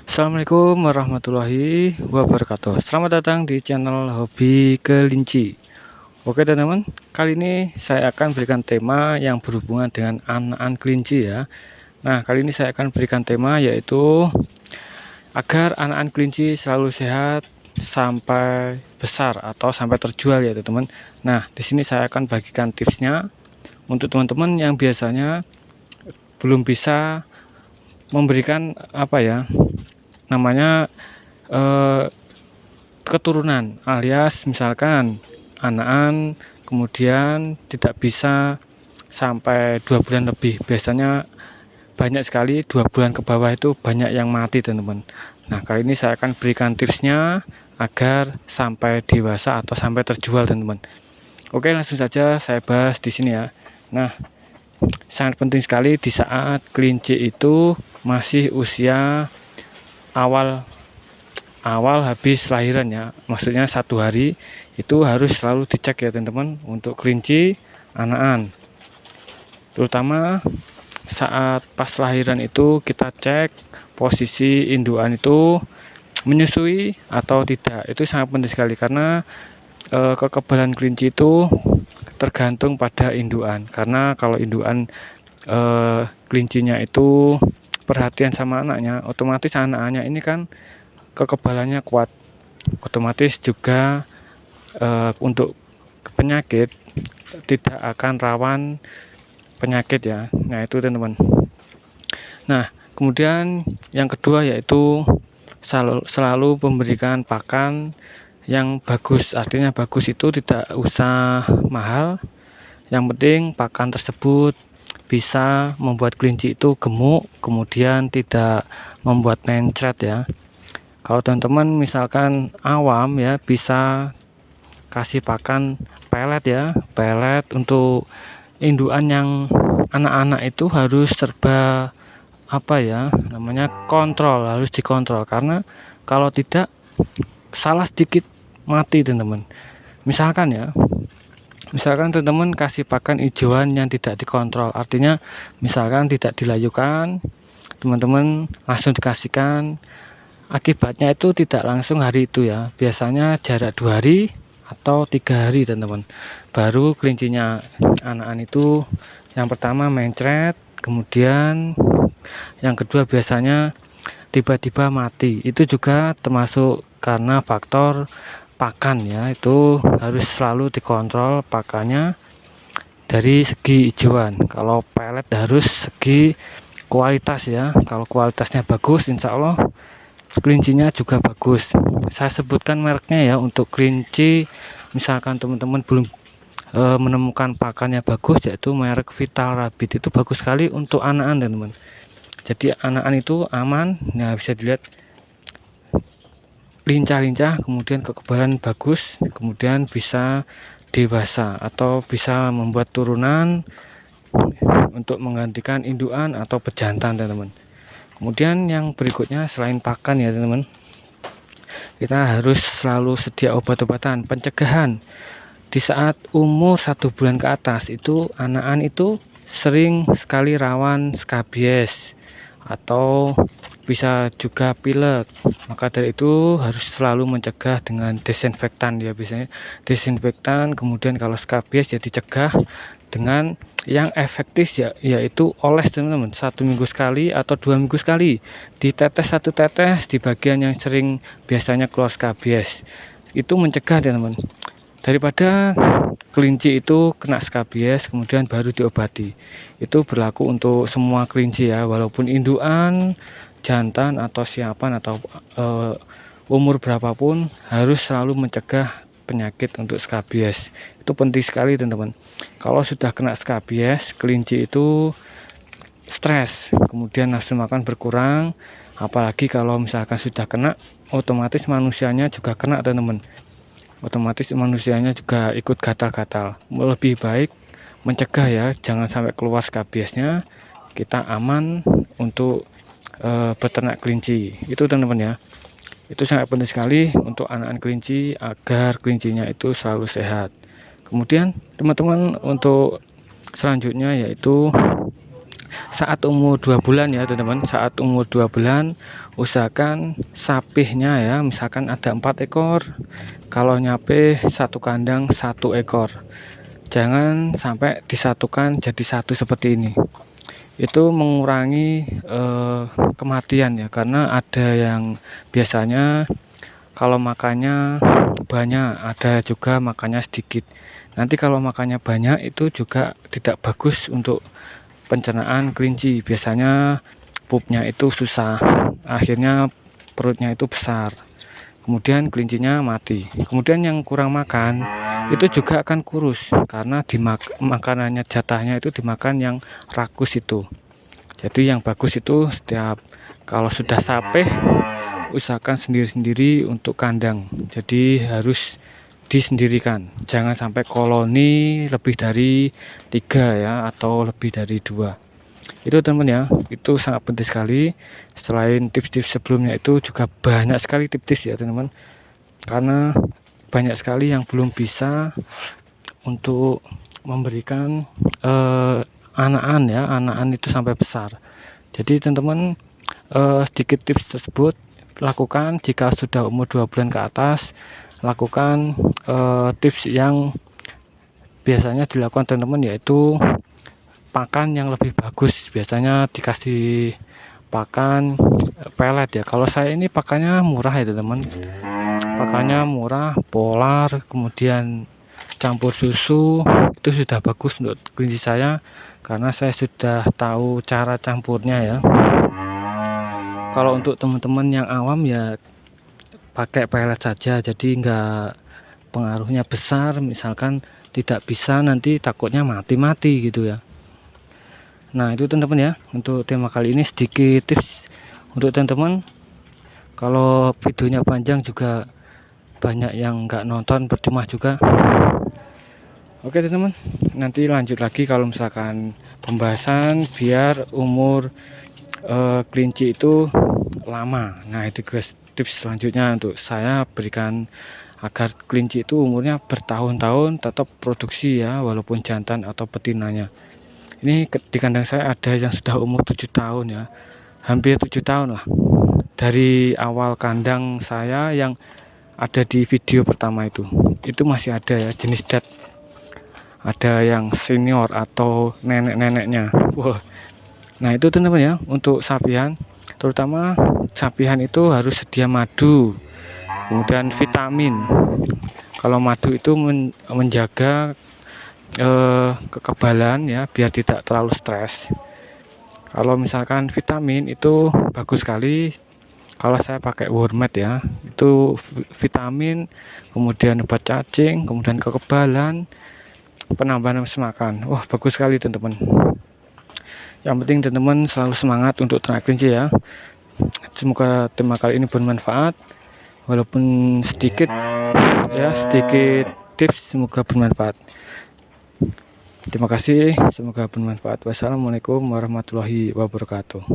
Assalamualaikum warahmatullahi wabarakatuh. Selamat datang di channel Hobi Kelinci. Oke teman-teman, kali ini saya akan berikan tema yang berhubungan dengan anakan kelinci ya. Nah, kali ini saya akan berikan tema yaitu agar anakan kelinci selalu sehat sampai besar atau sampai terjual ya teman-teman. Nah, di sini saya akan bagikan tipsnya untuk teman-teman yang biasanya belum bisa memberikan namanya keturunan, alias misalkan anakan kemudian tidak bisa sampai 2 bulan lebih. Biasanya banyak sekali 2 bulan ke bawah itu banyak yang mati teman-teman. Nah, kali ini saya akan berikan tipsnya agar sampai dewasa atau sampai terjual teman-teman. Oke, langsung saja saya bahas di sini ya. Nah, sangat penting sekali di saat kelinci itu masih usia awal habis lahiran ya, maksudnya 1 hari itu harus selalu dicek ya teman-teman untuk kelinci anakan, terutama saat pas lahiran itu kita cek posisi indukan itu menyusui atau tidak. Itu sangat penting sekali karena kekebalan kelinci itu tergantung pada indukan, karena kalau indukan kelincinya itu perhatian sama anaknya, otomatis anaknya ini kan kekebalannya kuat, otomatis juga untuk penyakit tidak akan rawan penyakit ya. Nah, itu teman-teman. Nah, kemudian yang kedua yaitu selalu memberikan pakan yang bagus. Artinya bagus itu tidak usah mahal, yang penting pakan tersebut bisa membuat kelinci itu gemuk, kemudian tidak membuat mencret ya. Kalau teman-teman misalkan awam ya, bisa kasih pakan pelet ya. Pelet untuk indukan yang anak-anak itu harus serba kontrol, harus dikontrol, karena kalau tidak salah sedikit mati teman-teman. Misalkan teman-teman kasih pakan hijauan yang tidak dikontrol, artinya misalkan tidak dilayukan, teman-teman langsung dikasihkan, akibatnya itu tidak langsung hari itu ya, biasanya jarak 2 hari atau 3 hari teman-teman, baru kelincinya anakan itu yang pertama mencret, kemudian yang kedua biasanya tiba-tiba mati. Itu juga termasuk karena faktor pakan ya, itu harus selalu dikontrol pakannya dari segi hijauan. Kalau pelet harus segi kualitas ya, kalau kualitasnya bagus insya Allah kelincinya juga bagus. Saya sebutkan mereknya ya untuk kelinci, misalkan teman-teman belum menemukan pakannya bagus, yaitu merek Vital Rabbit. Itu bagus sekali untuk anakan teman-teman, jadi anakan itu aman. Nah, bisa dilihat lincah-lincah, kemudian kekebalan bagus, kemudian bisa dewasa atau bisa membuat turunan untuk menggantikan indukan atau pejantan teman-teman. Kemudian yang berikutnya selain pakan ya teman-teman, kita harus selalu sedia obat-obatan pencegahan. Di saat umur 1 bulan ke atas itu anakan itu sering sekali rawan skabies atau bisa juga pilek. Maka dari itu harus selalu mencegah dengan desinfektan ya, biasanya desinfektan. Kemudian kalau skabies ya dicegah dengan yang efektif ya, yaitu oles teman-teman, 1 minggu sekali atau 2 minggu sekali ditetes 1 tetes di bagian yang sering biasanya keluar skabies. Itu mencegah teman-teman, daripada kelinci itu kena skabies kemudian baru diobati. Itu berlaku untuk semua kelinci ya, walaupun indukan, jantan atau siapan atau umur berapapun harus selalu mencegah penyakit untuk skabies. Itu penting sekali teman-teman. Kalau sudah kena skabies, kelinci itu stres, kemudian nafsu makan berkurang, apalagi kalau misalkan sudah kena, otomatis manusianya juga kena teman-teman, otomatis manusianya juga ikut gatal-gatal. Lebih baik mencegah ya, jangan sampai keluar skabiesnya, kita aman untuk beternak kelinci. Itu teman-teman ya, itu sangat penting sekali untuk anakan kelinci agar kelincinya itu selalu sehat. Kemudian teman-teman untuk selanjutnya yaitu saat umur 2 bulan ya teman-teman, saat umur 2 bulan usahakan sapihnya ya, misalkan ada 4 ekor, kalau nyapih satu kandang 1 ekor, jangan sampai disatukan jadi satu seperti ini. Itu mengurangi kematian ya, karena ada yang biasanya kalau makannya banyak, ada juga makannya sedikit. Nanti kalau makannya banyak itu juga tidak bagus untuk pencernaan kelinci, biasanya pupnya itu susah, akhirnya perutnya itu besar, kemudian kelincinya mati. Kemudian yang kurang makan itu juga akan kurus, karena makanannya jatahnya itu dimakan yang rakus itu. Jadi yang bagus itu setiap kalau sudah sapeh usahakan sendiri-sendiri untuk kandang, jadi harus disendirikan, jangan sampai koloni lebih dari 3 ya, atau lebih dari 2. Itu teman ya, itu sangat penting sekali. Selain tips-tips sebelumnya itu juga banyak sekali tips-tips ya teman-teman, karena banyak sekali yang belum bisa untuk memberikan anakan ya, anakan itu sampai besar. Jadi teman-teman, sedikit tips tersebut lakukan jika sudah umur 2 bulan ke atas. Lakukan tips yang biasanya dilakukan teman-teman, yaitu pakan yang lebih bagus, biasanya dikasih pakan pelet ya. Kalau saya ini pakannya murah ya teman-teman, pakannya murah, polar, kemudian campur susu, itu sudah bagus untuk kelinci saya, karena saya sudah tahu cara campurnya ya. Kalau untuk teman-teman yang awam ya pakai pelet saja, jadi enggak pengaruhnya besar, misalkan tidak bisa nanti takutnya mati gitu ya. Nah itu teman-teman ya, untuk tema kali ini sedikit tips untuk teman-teman. Kalau videonya panjang juga banyak yang enggak nonton, percuma juga. Oke teman-teman, nanti lanjut lagi kalau misalkan pembahasan biar umur kelinci itu lama. Nah itu guys, tips selanjutnya untuk saya berikan agar kelinci itu umurnya bertahun-tahun tetap produksi ya, walaupun jantan atau betinanya. Ini di kandang saya ada yang sudah umur 7 tahun ya, hampir 7 tahun lah, dari awal kandang saya yang ada di video pertama itu masih ada ya, jenis dat, ada yang senior atau nenek-neneknya. Wah. Nah itu teman-teman ya, untuk sapian terutama sapian itu harus sedia madu, kemudian vitamin. Kalau madu itu menjaga kekebalan ya, biar tidak terlalu stres. Kalau misalkan vitamin itu bagus sekali, kalau saya pakai Wormet ya, itu vitamin, kemudian obat cacing, kemudian kekebalan, penambahan nafsu makan. Wah bagus sekali teman-teman. Yang penting teman-teman selalu semangat untuk ternak kelinci ya. Semoga tema kali ini bermanfaat, walaupun sedikit ya, sedikit tips, semoga bermanfaat. Terima kasih, semoga bermanfaat. Wassalamualaikum warahmatullahi wabarakatuh.